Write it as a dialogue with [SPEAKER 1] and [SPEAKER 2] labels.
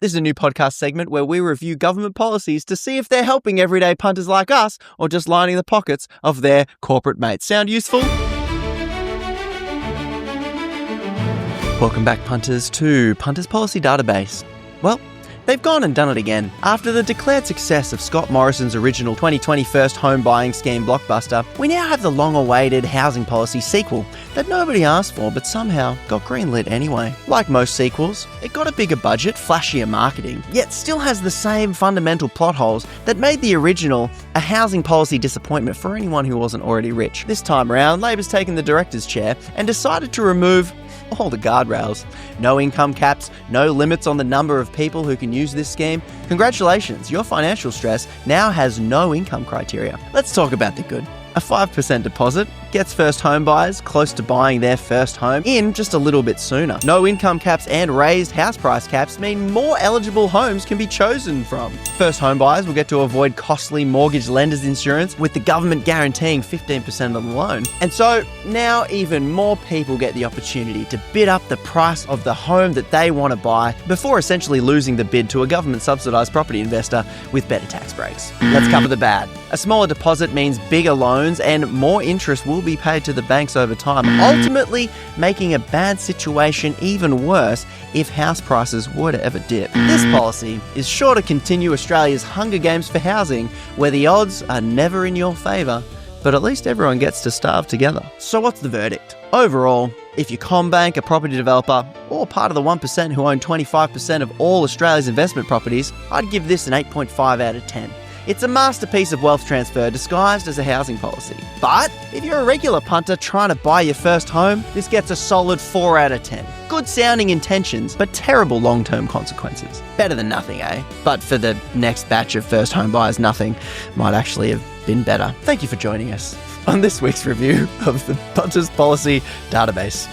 [SPEAKER 1] This is a new podcast segment where we review government policies to see if they're helping everyday punters like us or just lining the pockets of their corporate mates. Sound useful? Welcome back, punters, to Punters Policy Database. Well, they've gone and done it again. After the declared success of Scott Morrison's original 2020 first home buying scheme blockbuster, we now have the long-awaited housing policy sequel that nobody asked for but somehow got greenlit anyway. Like most sequels, it got a bigger budget, flashier marketing, yet still has the same fundamental plot holes that made the original a housing policy disappointment for anyone who wasn't already rich. This time around, Labor's taken the director's chair and decided to remove all the guardrails. No income caps, no limits on the number of people who can use this scheme. Congratulations, your financial stress now has no income criteria. Let's talk about the good. A 5% deposit gets first home buyers close to buying their first home in just a little bit sooner. No income caps and raised house price caps mean more eligible homes can be chosen from. First home buyers will get to avoid costly mortgage lenders insurance with the government guaranteeing 15% of the loan. And so now even more people get the opportunity to bid up the price of the home that they want to buy before essentially losing the bid to a government subsidised property investor with better tax breaks. Let's cover the bad. A smaller deposit means bigger loans and more interest will be paid to the banks over time, ultimately making a bad situation even worse if house prices were to ever dip. This policy is sure to continue Australia's Hunger Games for housing, where the odds are never in your favour, but at least everyone gets to starve together. So what's the verdict? Overall, if you're CommBank, a property developer, or part of the 1% who own 25% of all Australia's investment properties, I'd give this an 8.5 out of 10. It's a masterpiece of wealth transfer disguised as a housing policy. But if you're a regular punter trying to buy your first home, this gets a solid 4 out of 10. Good sounding intentions, but terrible long-term consequences. Better than nothing, eh? But for the next batch of first home buyers, nothing might actually have been better. Thank you for joining us on this week's review of the Punters Policy Database.